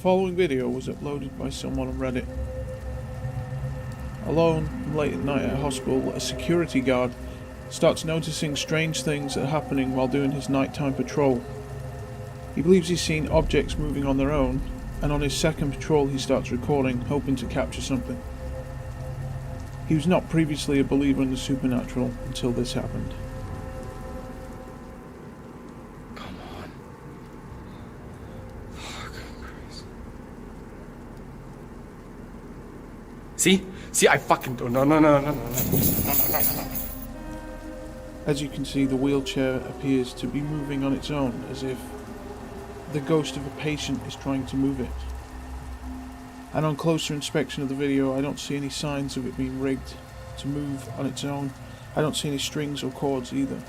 following video was uploaded by someone on Reddit. Alone, late at night at a hospital, a security guard starts noticing strange things that are happening while doing his nighttime patrol. He believes he's seen objects moving on their own, and on his second patrol he starts recording, hoping to capture something. He was not previously a believer in the supernatural until this happened. Come on. Fuck Christ. See, I fucking don't. No. As you can see, the wheelchair appears to be moving on its own, as if the ghost of a patient is trying to move it. And on closer inspection of the video, I don't see any signs of it being rigged to move on its own. I don't see any strings or cords either.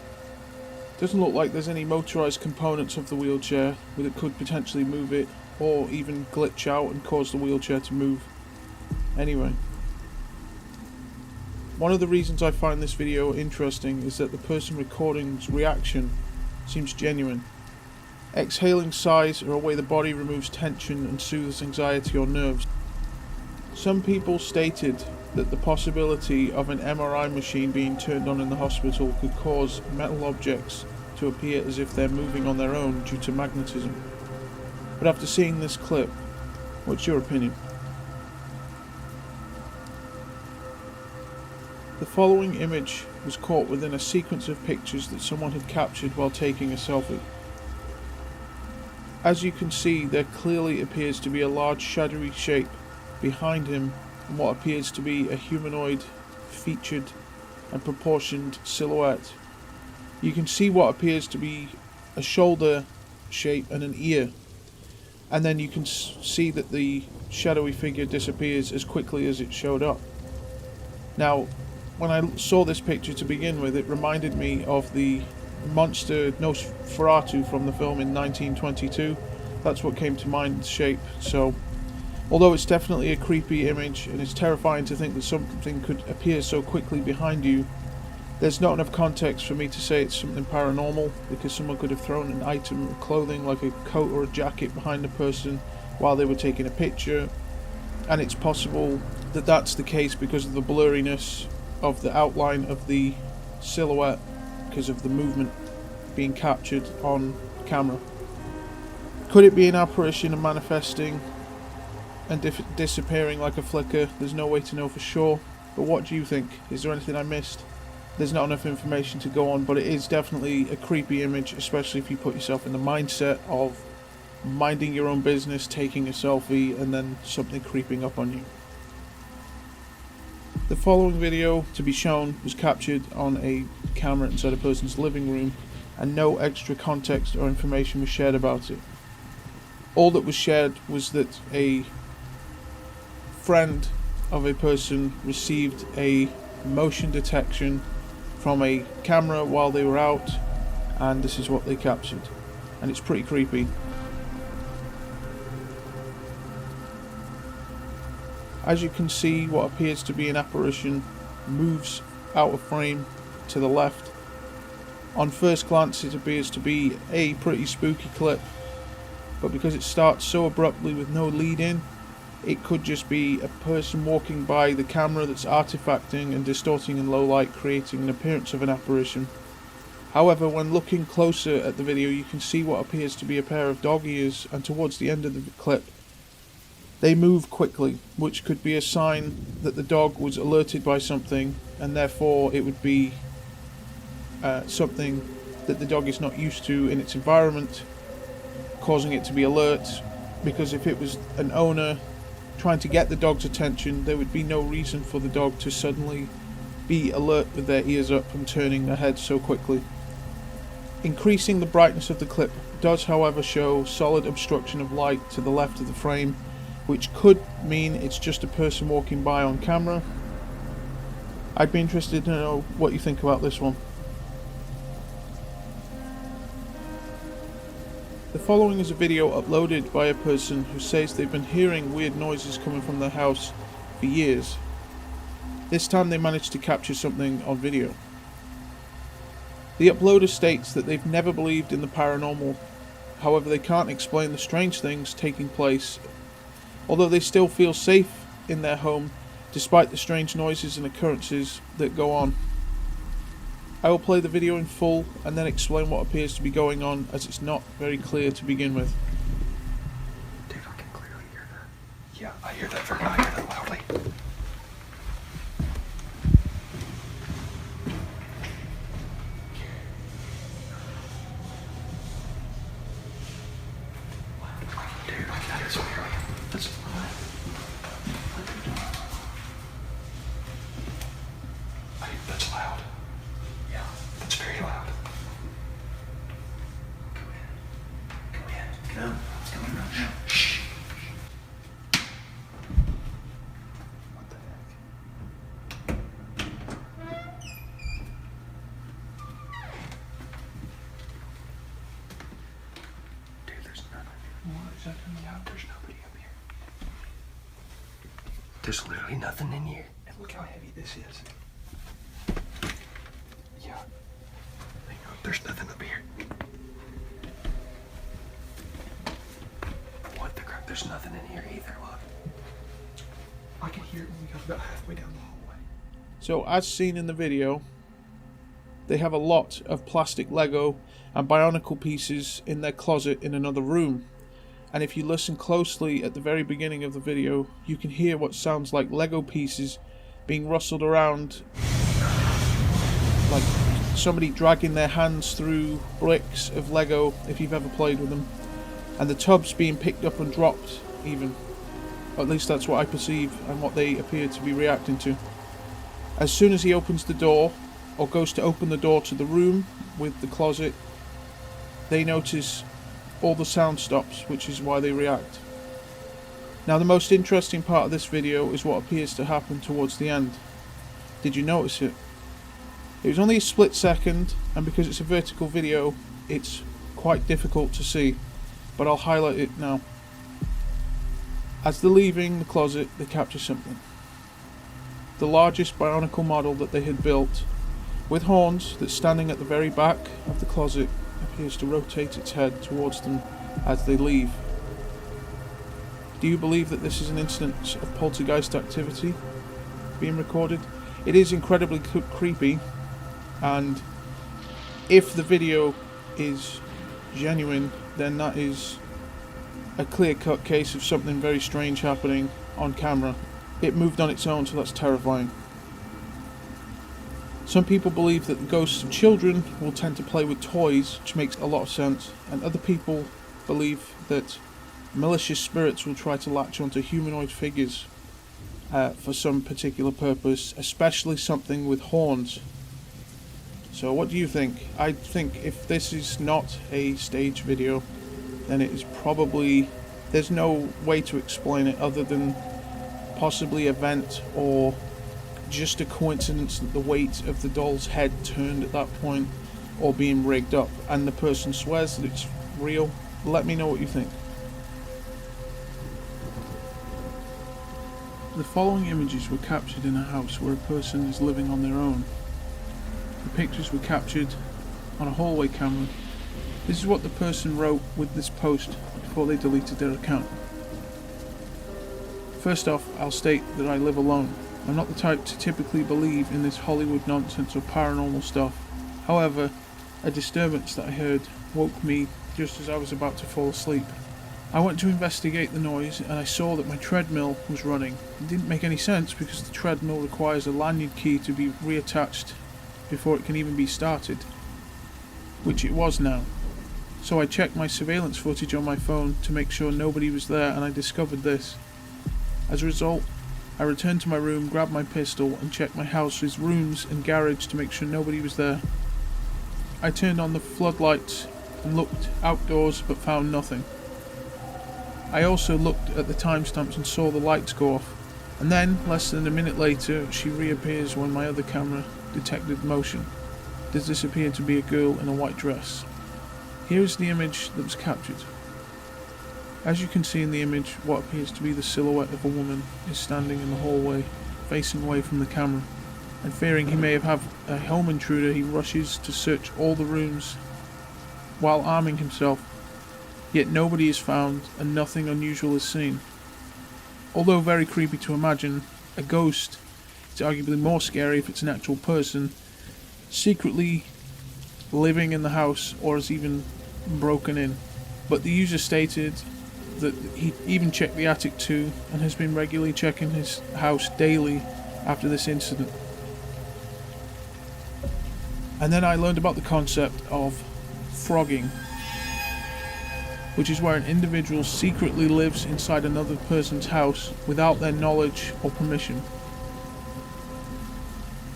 Doesn't look like there's any motorized components of the wheelchair that could potentially move it, or even glitch out and cause the wheelchair to move. Anyway. One of the reasons I find this video interesting is that the person recording's reaction seems genuine. Exhaling sighs are a way the body removes tension and soothes anxiety or nerves. Some people stated that the possibility of an MRI machine being turned on in the hospital could cause metal objects to appear as if they're moving on their own due to magnetism. But after seeing this clip, what's your opinion? The following image was caught within a sequence of pictures that someone had captured while taking a selfie. As you can see, there clearly appears to be a large shadowy shape behind him and what appears to be a humanoid, featured and proportioned silhouette. You can see what appears to be a shoulder shape and an ear, and then you can see that the shadowy figure disappears as quickly as it showed up. Now, when I saw this picture to begin with, it reminded me of the monster Nosferatu from the film in 1922. That's what came to mind, the shape. So, although it's definitely a creepy image and it's terrifying to think that something could appear so quickly behind you, there's not enough context for me to say it's something paranormal, because someone could have thrown an item of clothing like a coat or a jacket behind a person while they were taking a picture, and it's possible that that's the case because of the blurriness of the outline of the silhouette, because of the movement being captured on camera. Could it be an apparition and manifesting and disappearing like a flicker? There's no way to know for sure, but what do you think? Is there anything I missed? There's not enough information to go on, but it is definitely a creepy image, especially if you put yourself in the mindset of minding your own business, taking a selfie, and then something creeping up on you. The following video to be shown was captured on a camera inside a person's living room, and no extra context or information was shared about it. All that was shared was that a friend of a person received a motion detection from a camera while they were out, and this is what they captured, and it's pretty creepy. As you can see, what appears to be an apparition moves out of frame to the left. On first glance it appears to be a pretty spooky clip, but because it starts so abruptly with no lead in, it could just be a person walking by the camera that's artifacting and distorting in low light, creating an appearance of an apparition. However, when looking closer at the video, you can see what appears to be a pair of dog ears, and towards the end of the clip they move quickly, which could be a sign that the dog was alerted by something, and therefore it would be something that the dog is not used to in its environment, causing it to be alert, because if it was an owner trying to get the dog's attention, there would be no reason for the dog to suddenly be alert with their ears up and turning their head so quickly. Increasing the brightness of the clip does, however, show solid obstruction of light to the left of the frame, which could mean it's just a person walking by on camera. I'd be interested to know what you think about this one. The following is a video uploaded by a person who says they've been hearing weird noises coming from their house for years. This time they managed to capture something on video. The uploader states that they've never believed in the paranormal, however they can't explain the strange things taking place although they still feel safe in their home despite the strange noises and occurrences that go on. I will play the video in full and then explain what appears to be going on, as it's not very clear to begin with. Dude, I can clearly hear that. Yeah, I hear that I hear that loudly. Dude, that is weird. That's That's loud. Yeah, that's very loud. Come in. Come in. It's coming around now. Shh. What the heck? Dude, there's none up here. What is that coming out? There's nobody up here. There's literally nothing in here. And look how heavy this is. Yeah. Hang on, there's nothing up here. What the crap? There's nothing in here either, look. I can hear it when we got about halfway down the hallway. So, as seen in the video, they have a lot of plastic Lego and Bionicle pieces in their closet in another room. And if you listen closely at the very beginning of the video, you can hear what sounds like Lego pieces being rustled around, like somebody dragging their hands through bricks of Lego, if you've ever played with them, and the tubs being picked up and dropped even. At least that's what I perceive and what they appear to be reacting to. As soon as he opens the door, or goes to open the door to the room with the closet, they notice all the sound stops, which is why they react. Now, the most interesting part of this video is what appears to happen towards the end. Did you notice it? It was only a split second, and because it's a vertical video, it's quite difficult to see, but I'll highlight it now. As they're leaving the closet, they capture something. The largest Bionicle model that they had built, with horns, that's standing at the very back of the closet, appears to rotate its head towards them as they leave. Do you believe that this is an instance of poltergeist activity being recorded? It is incredibly creepy, and if the video is genuine, then that is a clear-cut case of something very strange happening on camera. It moved on its own, so that's terrifying. Some people believe that the ghosts of children will tend to play with toys, which makes a lot of sense, and other people believe that malicious spirits will try to latch onto humanoid figures for some particular purpose, especially something with horns. So what do you think? I think if this is not a stage video, then it is probably, there's no way to explain it other than possibly a vent, or just a coincidence that the weight of the doll's head turned at that point, or being rigged up, and the person swears that it's real. Let me know what you think. The following images were captured in a house where a person is living on their own. The pictures were captured on a hallway camera. This is what the person wrote with this post before they deleted their account. First off, I'll state that I live alone. I'm not the type to typically believe in this Hollywood nonsense or paranormal stuff. However, a disturbance that I heard woke me just as I was about to fall asleep. I went to investigate the noise, and I saw that my treadmill was running. It didn't make any sense because the treadmill requires a lanyard key to be reattached before it can even be started, which it was now. So I checked my surveillance footage on my phone to make sure nobody was there, and I discovered this. As a result, I returned to my room, grabbed my pistol, and checked my house's rooms and garage to make sure nobody was there. I turned on the floodlights and looked outdoors but found nothing. I also looked at the timestamps and saw the lights go off, and then, less than a minute later, she reappears when my other camera detected motion. Does this appear to be a girl in a white dress? Here is the image that was captured. As you can see in the image, what appears to be the silhouette of a woman is standing in the hallway, facing away from the camera, and fearing he may have a home intruder, he rushes to search all the rooms while arming himself, yet nobody is found and nothing unusual is seen. Although very creepy to imagine, a ghost is arguably more scary if it's an actual person secretly living in the house or has even broken in. But the user stated that he even checked the attic too and has been regularly checking his house daily after this incident. And then I learned about the concept of phrogging, which is where an individual secretly lives inside another person's house without their knowledge or permission.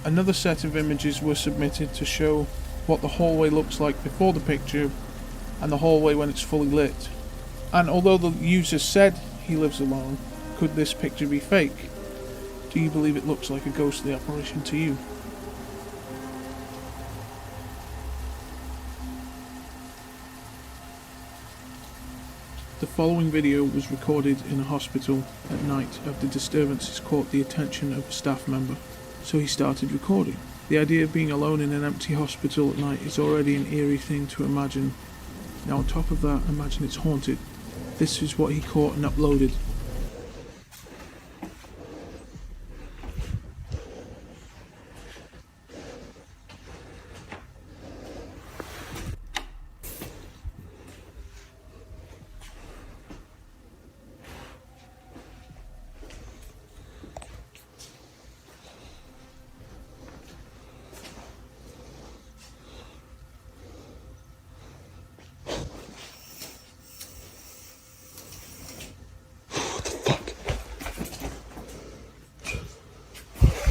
Another set of images were submitted to show what the hallway looks like before the picture and the hallway when it's fully lit. And although the user said he lives alone, could this picture be fake? Do you believe it looks like a ghostly apparition to you? The following video was recorded in a hospital at night after disturbances caught the attention of a staff member, so he started recording. The idea of being alone in an empty hospital at night is already an eerie thing to imagine. Now on top of that, imagine it's haunted. This is what he caught and uploaded.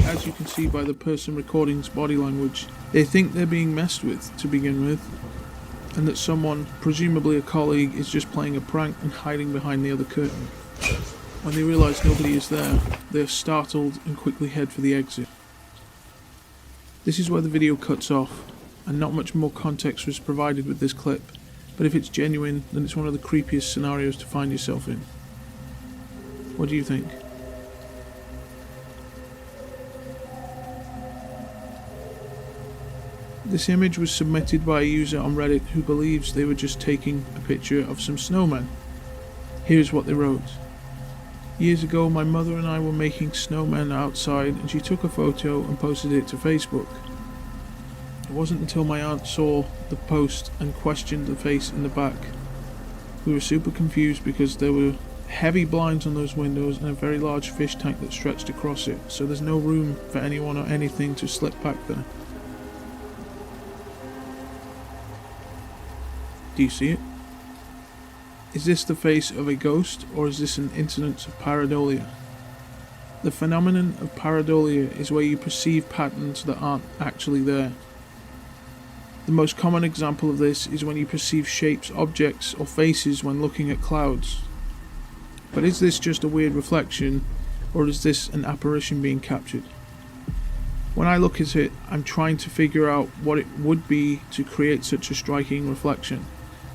As you can see by the person recording's body language, they think they're being messed with to begin with, and that someone, presumably a colleague, is just playing a prank and hiding behind the other curtain. When they realise nobody is there, they are startled and quickly head for the exit. This is where the video cuts off, and not much more context was provided with this clip, but if it's genuine, then it's one of the creepiest scenarios to find yourself in. What do you think? This image was submitted by a user on Reddit who believes they were just taking a picture of some snowmen. Here's what they wrote. Years ago, my mother and I were making snowmen outside and she took a photo and posted it to Facebook. It wasn't until my aunt saw the post and questioned the face in the back. We were super confused because there were heavy blinds on those windows and a very large fish tank that stretched across it, so there's no room for anyone or anything to slip back there. Do you see it? Is this the face of a ghost, or is this an incidence of pareidolia? The phenomenon of pareidolia is where you perceive patterns that aren't actually there. The most common example of this is when you perceive shapes, objects, or faces when looking at clouds. But is this just a weird reflection, or is this an apparition being captured? When I look at it, I'm trying to figure out what it would be to create such a striking reflection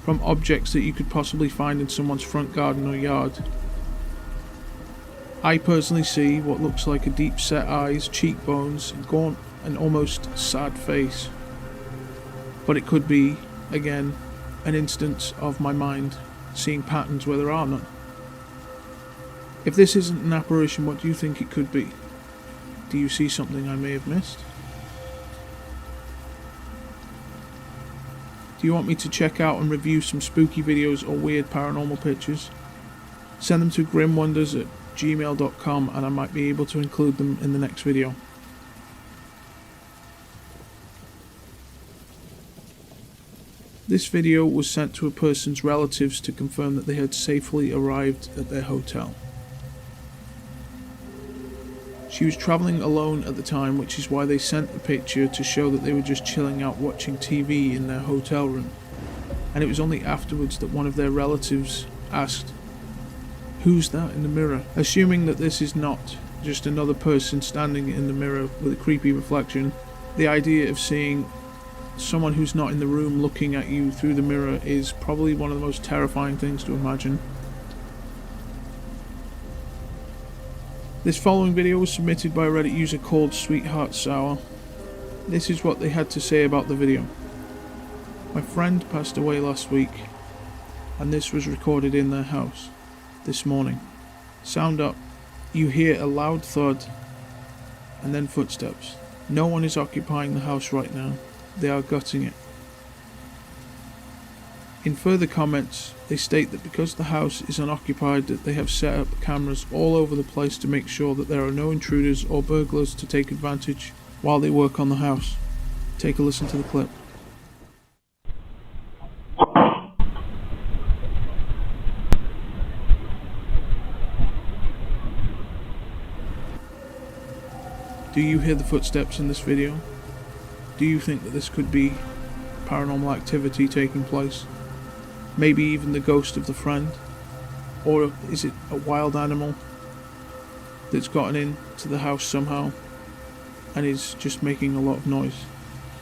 from objects that you could possibly find in someone's front garden or yard. I personally see what looks like a deep set eyes, cheekbones, gaunt and almost sad face. But it could be, again, an instance of my mind seeing patterns where there are none. If this isn't an apparition, what do you think it could be? Do you see something I may have missed? Do you want me to check out and review some spooky videos or weird paranormal pictures? Send them to grimwonders@gmail.com and I might be able to include them in the next video. This video was sent to a person's relatives to confirm that they had safely arrived at their hotel. She was travelling alone at the time, which is why they sent the picture to show that they were just chilling out watching TV in their hotel room. And it was only afterwards that one of their relatives asked, "Who's that in the mirror?" Assuming that this is not just another person standing in the mirror with a creepy reflection, the idea of seeing someone who's not in the room looking at you through the mirror is probably one of the most terrifying things to imagine. This following video was submitted by a Reddit user called Sweetheart Sour. This is what they had to say about the video. My friend passed away last week, and this was recorded in their house this morning. Sound up You hear a loud thud and then footsteps. No one is occupying the house right now. They are gutting it. In further comments, they state that because the house is unoccupied, that they have set up cameras all over the place to make sure that there are no intruders or burglars to take advantage while they work on the house. Take a listen to the clip. Do you hear the footsteps in this video? Do you think that this could be paranormal activity taking place? Maybe even the ghost of the friend? Or is it a wild animal that's gotten into the house somehow and is just making a lot of noise?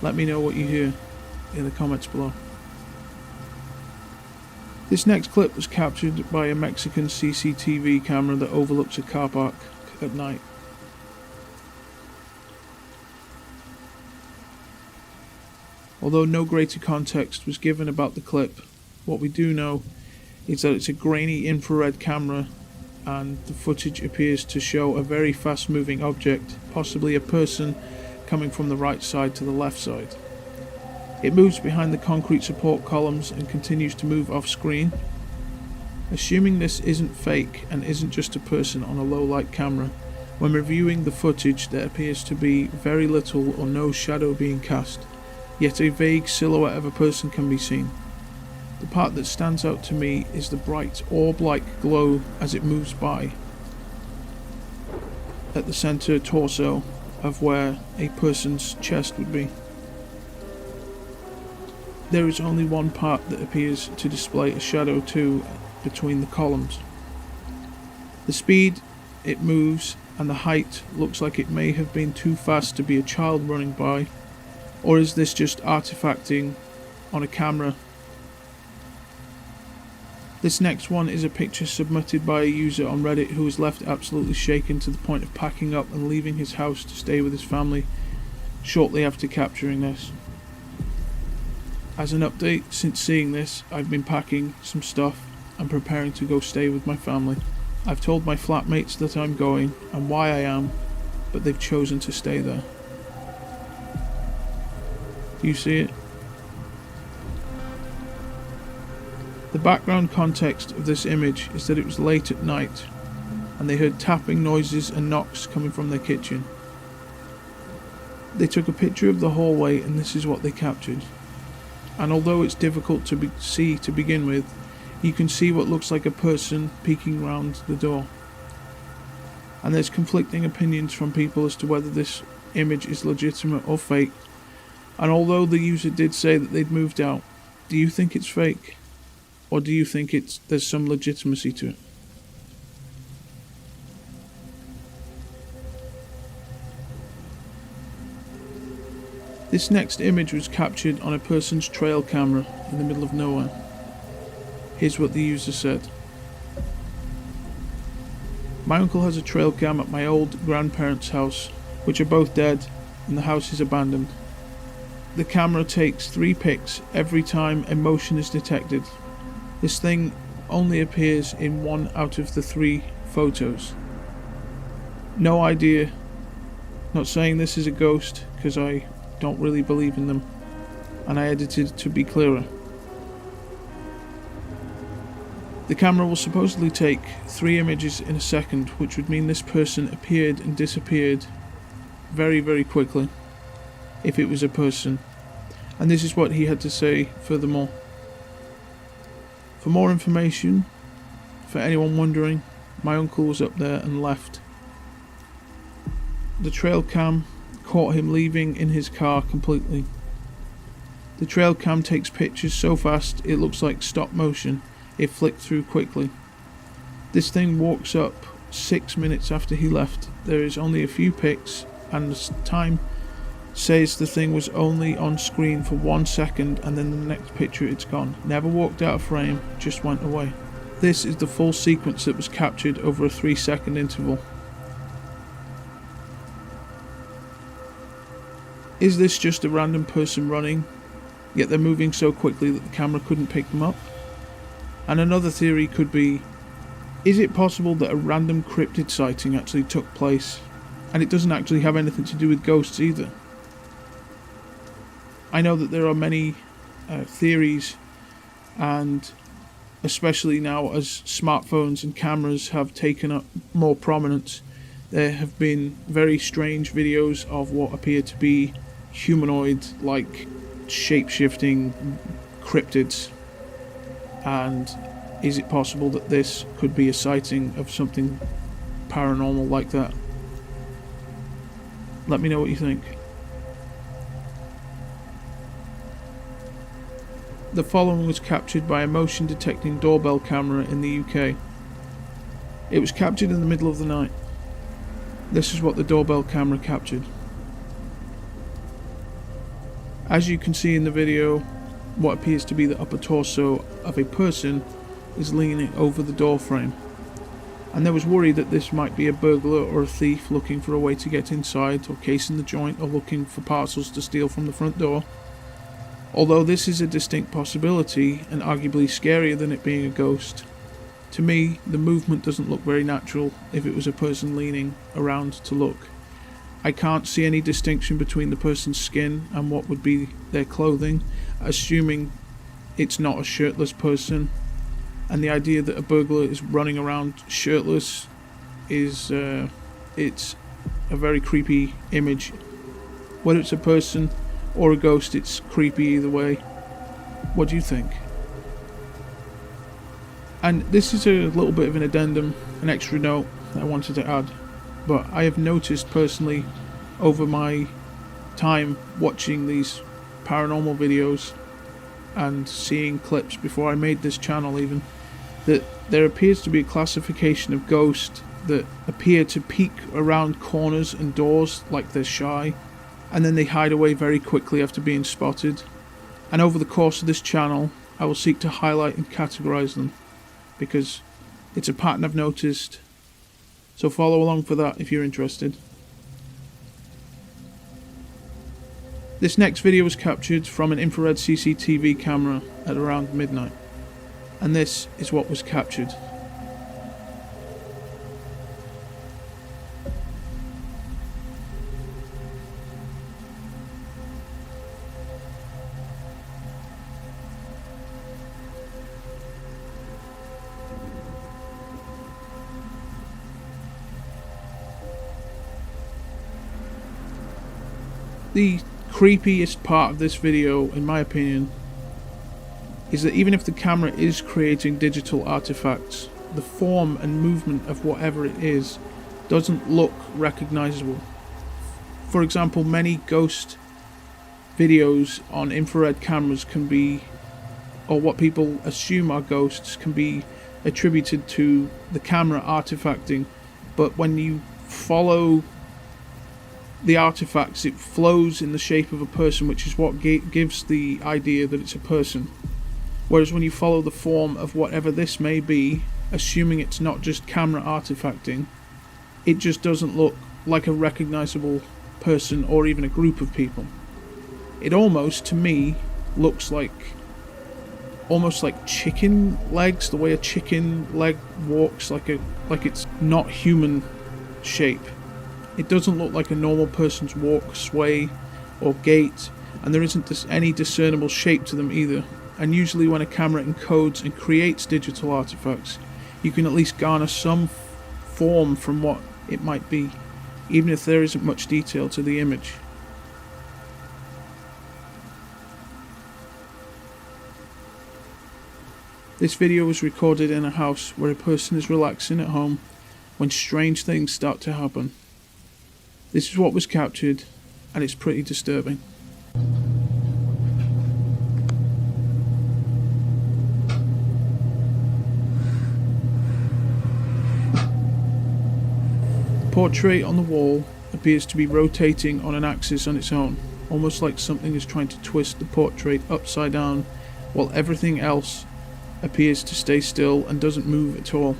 Let me know what you hear in the comments below. This next clip was captured by a Mexican CCTV camera that overlooks a car park at night. Although no greater context was given about the clip, what we do know is that it's a grainy infrared camera and the footage appears to show a very fast moving object, possibly a person coming from the right side to the left side. It moves behind the concrete support columns and continues to move off screen. Assuming this isn't fake and isn't just a person on a low light camera, when reviewing the footage there appears to be very little or no shadow being cast, yet a vague silhouette of a person can be seen. The part that stands out to me is the bright orb-like glow as it moves by at the center torso of where a person's chest would be. There is only one part that appears to display a shadow too between the columns. The speed it moves and the height looks like it may have been too fast to be a child running by, or is this just artifacting on a camera? This next one is a picture submitted by a user on Reddit who was left absolutely shaken to the point of packing up and leaving his house to stay with his family shortly after capturing this. As an update, since seeing this, I've been packing some stuff and preparing to go stay with my family. I've told my flatmates that I'm going and why I am, but they've chosen to stay there. Do you see it? The background context of this image is that it was late at night and they heard tapping noises and knocks coming from their kitchen. They took a picture of the hallway and this is what they captured. And although it's difficult to see to begin with, you can see what looks like a person peeking round the door. And there's conflicting opinions from people as to whether this image is legitimate or fake. And although the user did say that they'd moved out, do you think it's fake? Or do you think there's some legitimacy to it? This next image was captured on a person's trail camera in the middle of nowhere. Here's what the user said. My uncle has a trail cam at my old grandparents' house, which are both dead, and the house is abandoned. The camera takes 3 pics every time a motion is detected. This thing only appears in 1 out of the 3 photos. No idea. Not saying this is a ghost, because I don't really believe in them, and I edited to be clearer. The camera will supposedly take 3 images in a second, which would mean this person appeared and disappeared very, very quickly, if it was a person. And this is what he had to say furthermore. For more information, for anyone wondering, my uncle was up there and left. The trail cam caught him leaving in his car completely. The trail cam takes pictures so fast it looks like stop motion. It flicked through quickly. This thing walks up 6 minutes after he left. There is only a few pics and the time says the thing was only on screen for 1 second and then the next picture it's gone. Never walked out of frame, just went away. This is the full sequence that was captured over a 3-second interval. Is this just a random person running, yet they're moving so quickly that the camera couldn't pick them up? And another theory could be Is it possible that a random cryptid sighting actually took place, and it doesn't actually have anything to do with ghosts either? I know that there are many theories, and especially now as smartphones and cameras have taken up more prominence, there have been very strange videos of what appear to be humanoid-like shape-shifting cryptids. And is it possible that this could be a sighting of something paranormal like that? Let me know what you think. The following was captured by a motion detecting doorbell camera in the UK. It was captured in the middle of the night. This is what the doorbell camera captured. As you can see in the video, what appears to be the upper torso of a person is leaning over the door frame. And there was worry that this might be a burglar or a thief looking for a way to get inside, or casing the joint, or looking for parcels to steal from the front door. Although this is a distinct possibility, and arguably scarier than it being a ghost, to me, the movement doesn't look very natural if it was a person leaning around to look. I can't see any distinction between the person's skin and what would be their clothing, assuming it's not a shirtless person. And the idea that a burglar is running around shirtless is, it's a very creepy image. Whether it's a person or a ghost, it's creepy either way. What do you think? And this is a little bit of an addendum, an extra note that I wanted to add. But I have noticed personally over my time watching these paranormal videos and seeing clips before I made this channel even, that there appears to be a classification of ghosts that appear to peek around corners and doors like they're shy, and then they hide away very quickly after being spotted. And over the course of this channel, I will seek to highlight and categorize them, because it's a pattern I've noticed. So follow along for that if you're interested. This next video was captured from an infrared CCTV camera at around midnight. And this is what was captured. The creepiest part of this video, in my opinion, is that even if the camera is creating digital artifacts, the form and movement of whatever it is doesn't look recognizable. For example, many ghost videos on infrared cameras can be, or what people assume are ghosts, can be attributed to the camera artifacting, but when you follow the artifacts, it flows in the shape of a person, which is what gives the idea that it's a person. Whereas when you follow the form of whatever this may be, assuming it's not just camera artifacting, it just doesn't look like a recognizable person or even a group of people. It almost, to me, looks like almost like chicken legs, the way a chicken leg walks, like it's not human shape. It doesn't look like a normal person's walk, sway, or gait, and there isn't any discernible shape to them either. And usually when a camera encodes and creates digital artifacts, you can at least garner some form from what it might be, even if there isn't much detail to the image. This video was recorded in a house where a person is relaxing at home when strange things start to happen. This is what was captured, and it's pretty disturbing. The portrait on the wall appears to be rotating on an axis on its own, almost like something is trying to twist the portrait upside down, while everything else appears to stay still and doesn't move at all.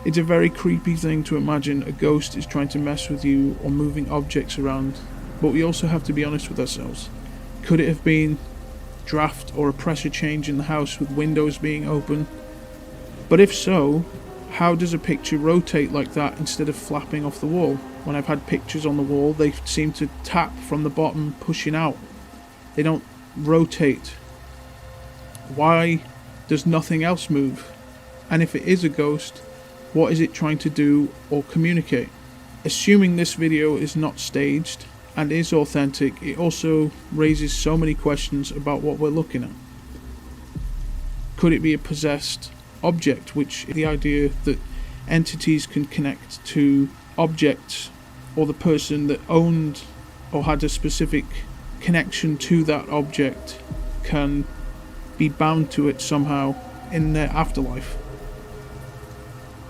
It's a very creepy thing to imagine a ghost is trying to mess with you or moving objects around, but we also have to be honest with ourselves. Could it have been draft or a pressure change in the house with windows being open? But if so, how does a picture rotate like that instead of flapping off the wall? When I've had pictures on the wall, they seem to tap from the bottom, pushing out. They don't rotate. Why does nothing else move? And if it is a ghost, what is it trying to do or communicate? Assuming this video is not staged and is authentic, it also raises so many questions about what we're looking at. Could it be a possessed object, which the idea that entities can connect to objects, or the person that owned or had a specific connection to that object can be bound to it somehow in their afterlife.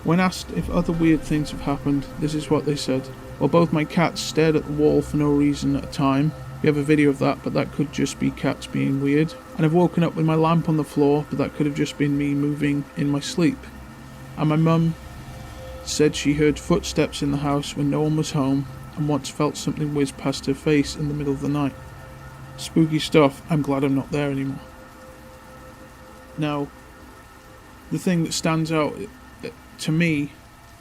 When asked if other weird things have happened, this is what they said. Well, both my cats stared at the wall for no reason at a time. We have a video of that, but that could just be cats being weird. And I've woken up with my lamp on the floor, but that could have just been me moving in my sleep. And my mum said she heard footsteps in the house when no one was home, and once felt something whiz past her face in the middle of the night. Spooky stuff. I'm glad I'm not there anymore. Now, the thing that stands out to me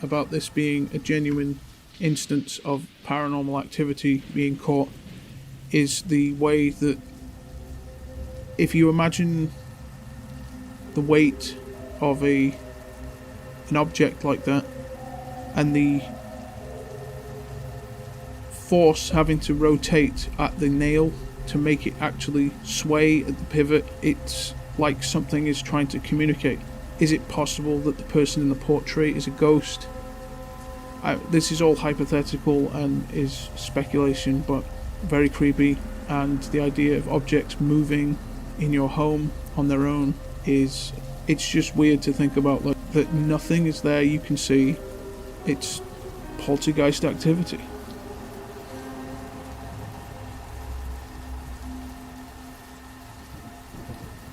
about this being a genuine instance of paranormal activity being caught is the way that, if you imagine the weight of an object like that and the force having to rotate at the nail to make it actually sway at the pivot, it's like something is trying to communicate. Is it possible that the person in the portrait is a ghost? This is all hypothetical and is speculation, but very creepy. And the idea of objects moving in your home on their own it's just weird to think about, like, that nothing is there you can see. It's poltergeist activity.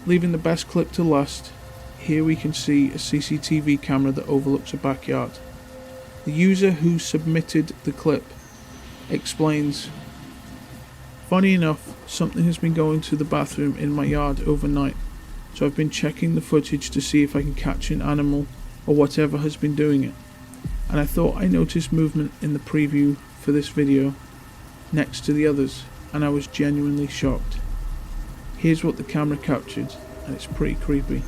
Leaving the best clip to last, here we can see a CCTV camera that overlooks a backyard. The user who submitted the clip explains, "Funny enough, something has been going to the bathroom in my yard overnight, so I've been checking the footage to see if I can catch an animal or whatever has been doing it. And I thought I noticed movement in the preview for this video next to the others, and I was genuinely shocked. Here's what the camera captured, and it's pretty creepy."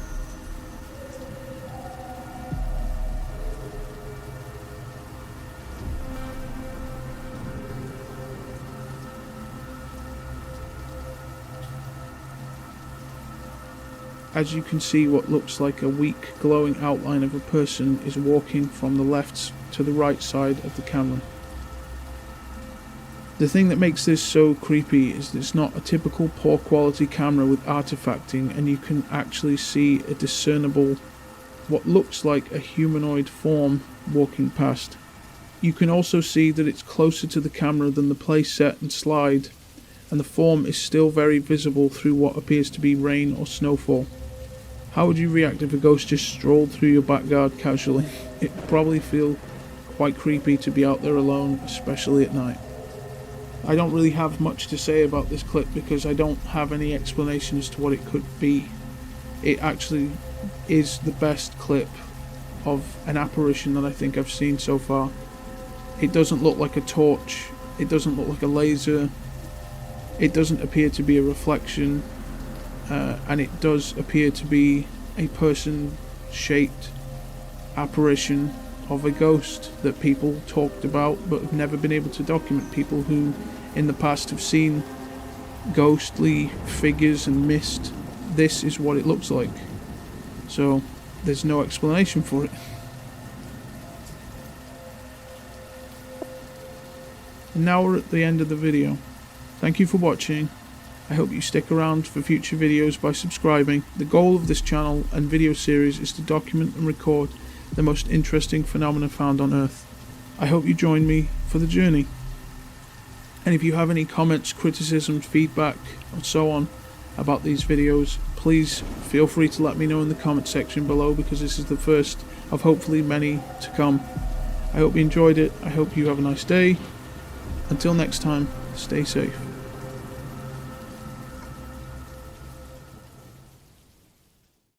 As you can see, what looks like a weak glowing outline of a person is walking from the left to the right side of the camera. The thing that makes this so creepy is that it's not a typical poor quality camera with artifacting, and you can actually see a discernible, what looks like a humanoid form walking past. You can also see that it's closer to the camera than the play set and slide, and the form is still very visible through what appears to be rain or snowfall. How would you react if a ghost just strolled through your backyard casually? It would probably feel quite creepy to be out there alone, especially at night. I don't really have much to say about this clip because I don't have any explanation as to what it could be. It actually is the best clip of an apparition that I think I've seen so far. It doesn't look like a torch, it doesn't look like a laser, it doesn't appear to be a reflection, and it does appear to be a person-shaped apparition of a ghost that people talked about but have never been able to document. People who in the past have seen ghostly figures and mist. This is what it looks like. So there's no explanation for it. And now we're at the end of the video. Thank you for watching. I hope you stick around for future videos by subscribing. The goal of this channel and video series is to document and record the most interesting phenomena found on Earth. I hope you join me for the journey. And if you have any comments, criticisms, feedback, and so on about these videos, please feel free to let me know in the comment section below, because this is the first of hopefully many to come. I hope you enjoyed it. I hope you have a nice day. Until next time, stay safe.